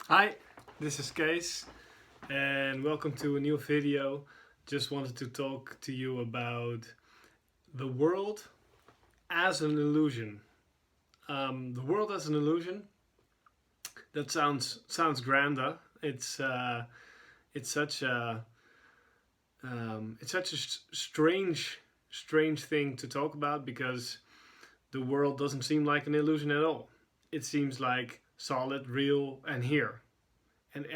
Hi, this is Kees and welcome to a new video. Just wanted to talk to you about the world as an illusion. The world as an illusion, that sounds grand, huh? It's such a strange thing to talk about because the world doesn't seem like an illusion at all. It seems like solid, real, and here. And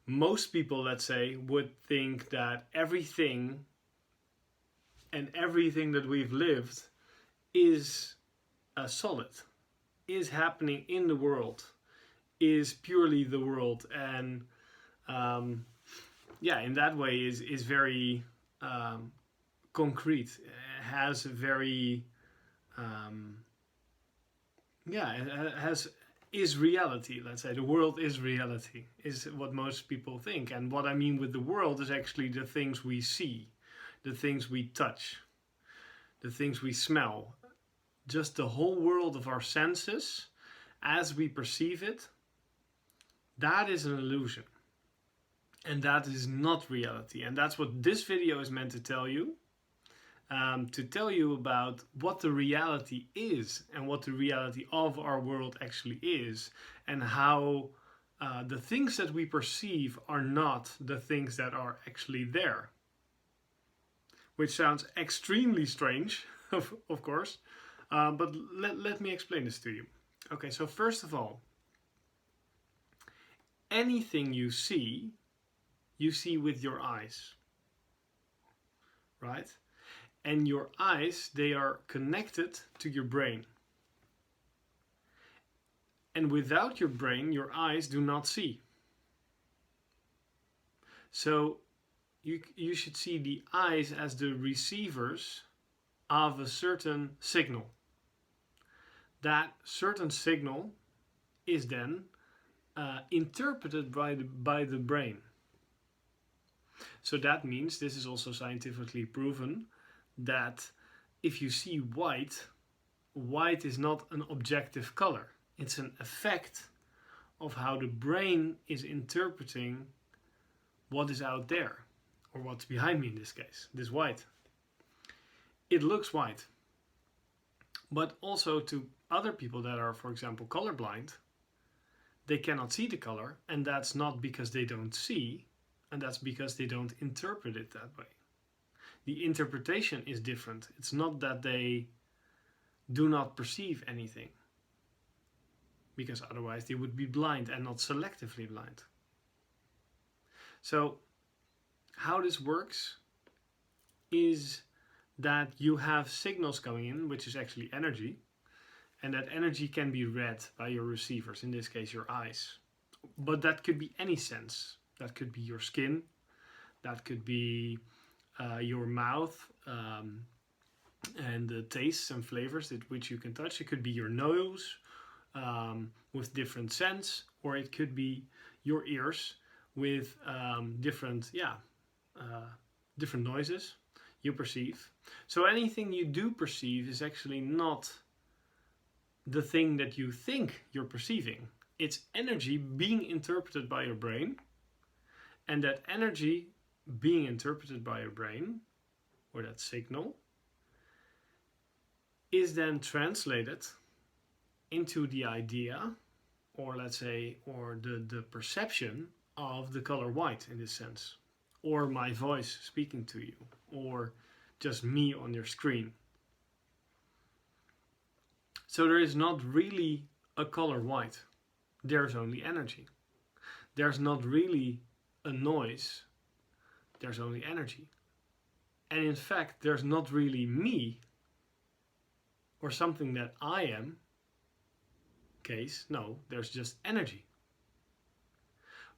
most people, let's say, would think that everything that we've lived is solid, is happening in the world, is purely the world, and in that way is very concrete. It has very um, it has is reality. Let's say the world is reality, is what most people think. And what I mean with the world is actually the things we see, the things we touch, the things we smell, just the whole world of our senses as we perceive it. That is an illusion, and that is not reality. And that's what this video is meant to tell you. To tell you about what the reality is and what the reality of our world actually is, and how the things that we perceive are not the things that are actually there. Which sounds extremely strange, of course, but let me explain this to you. Okay, so first of all, anything you see with your eyes, right? And your eyes, they are connected to your brain. And without your brain, your eyes do not see. So you should see the eyes as the receivers of a certain signal. That certain signal is then interpreted by the brain. So that means, this is also scientifically proven, that if you see white, white is not an objective color. It's an effect of how the brain is interpreting what is out there, or what's behind me in this case, this white. It looks white. But also to other people that are, for example, colorblind, they cannot see the color, and that's not because they don't see, and that's because they don't interpret it that way. The interpretation is different. It's not that they do not perceive anything, because otherwise they would be blind and not selectively blind. So how this works is that you have signals coming in, which is actually energy, and that energy can be read by your receivers, in this case your eyes. But that could be any sense. That could be your skin, that could be your mouth, and the tastes and flavors which you can touch. It could be your nose with different scents, or it could be your ears with different noises you perceive. So anything you do perceive is actually not the thing that you think you're perceiving. It's energy being interpreted by your brain, and that energy being interpreted by your brain, or that signal, is then translated into the idea, or let's say, or the perception of the color white in this sense, or my voice speaking to you, or just me on your screen. So there is not really a color white, there's only energy. There's not really a noise, there's only energy. And in fact, there's not really me, or something that I am, Kees. No, there's just energy.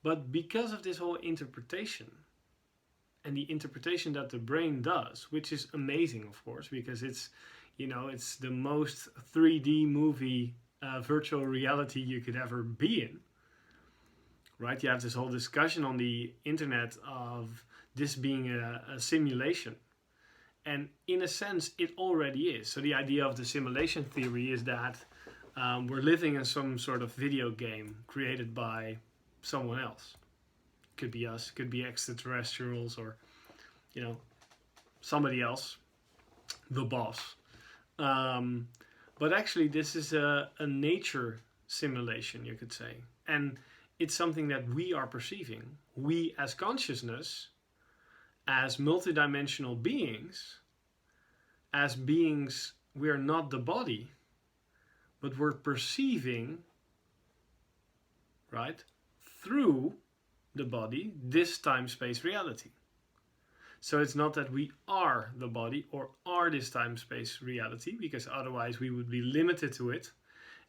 But because of this whole interpretation, and the interpretation that the brain does, which is amazing, of course, because it's the most 3D movie virtual reality you could ever be in. Right? You have this whole discussion on the internet of this being a simulation. And in a sense, it already is. So the idea of the simulation theory is that we're living in some sort of video game created by someone else. Could be us, could be extraterrestrials, or somebody else, the boss. But actually this is a nature simulation, you could say, and it's something that we are perceiving. We as consciousness, as multidimensional beings, we are not the body, but we're perceiving, right, through the body, this time-space reality. So it's not that we are the body or are this time-space reality, because otherwise we would be limited to it,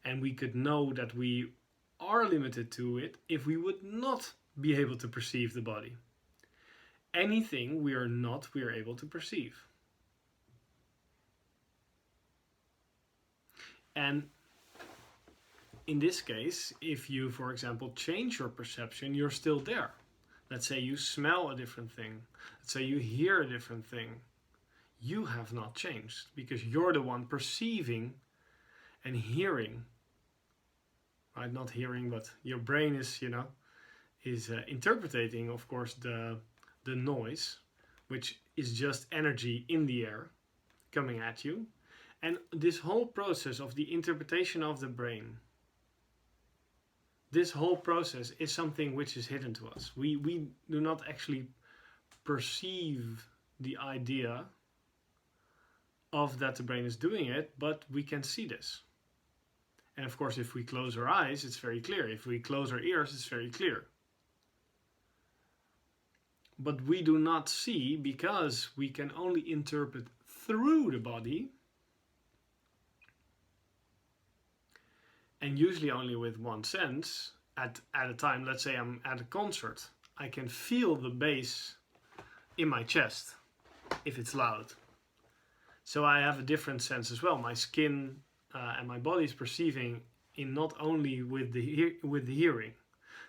and we could know that we are limited to it if we would not be able to perceive the body. Anything we are not, we are able to perceive. And in this case, if you, for example, change your perception, you're still there. Let's say you smell a different thing. Let's say you hear a different thing. You have not changed, because you're the one perceiving and hearing. Right? Not hearing, but your brain is, interpreting, of course, the noise, which is just energy in the air coming at you. And this whole process of the interpretation of the brain, this whole process is something which is hidden to us. We do not actually perceive the idea of that the brain is doing it, but we can see this. And of course, if we close our eyes, it's very clear. If we close our ears, it's very clear. But we do not see, because we can only interpret through the body, and usually only with one sense at a time. Let's say I'm at a concert. I can feel the bass in my chest if it's loud. So I have a different sense as well. My skin and my body is perceiving in not only with the hearing.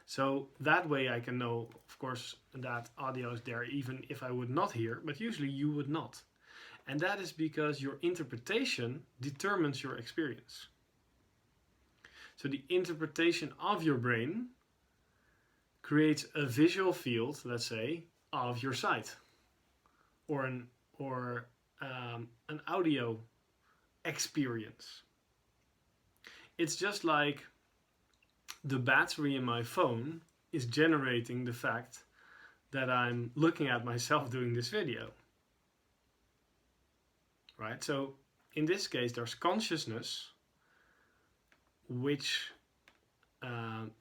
So that way I can know, of course, that audio is there even if I would not hear, but usually you would not. And that is because your interpretation determines your experience. So the interpretation of your brain creates a visual field, let's say, of your sight, or an audio experience. It's just like the battery in my phone is generating the fact that I'm looking at myself doing this video. Right? So in this case, there's consciousness, which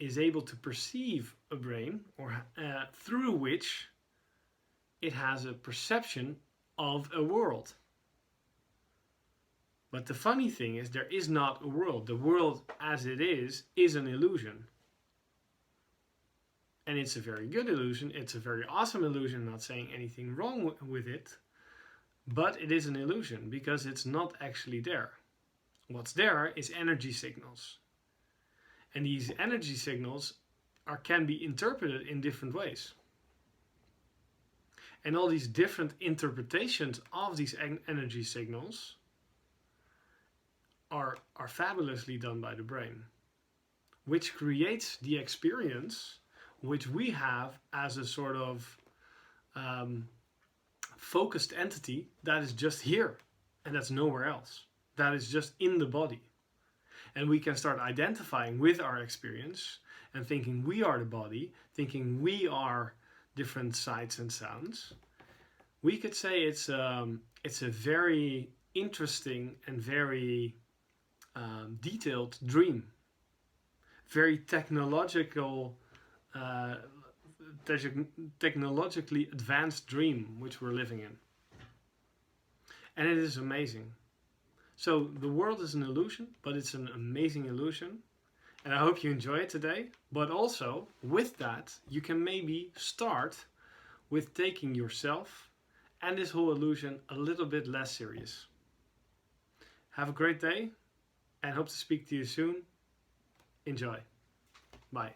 is able to perceive a brain, or through which it has a perception of a world. But the funny thing is, there is not a world. The world as it is an illusion. And it's a very good illusion. It's a very awesome illusion. I'm not saying anything wrong with it. But it is an illusion, because it's not actually there. What's there is energy signals. And these energy signals can be interpreted in different ways. And all these different interpretations of these energy signals are fabulously done by the brain, which creates the experience which we have as a sort of focused entity that is just here, and that's nowhere else. That is just in the body. And we can start identifying with our experience and thinking we are the body, thinking we are different sights and sounds. We could say it's a very interesting and very detailed dream. Very technologically advanced dream which we're living in. And it is amazing. So the world is an illusion, but it's an amazing illusion. And I hope you enjoy it today. But also, with that, you can maybe start with taking yourself and this whole illusion a little bit less serious. Have a great day, and hope to speak to you soon. Enjoy. Bye.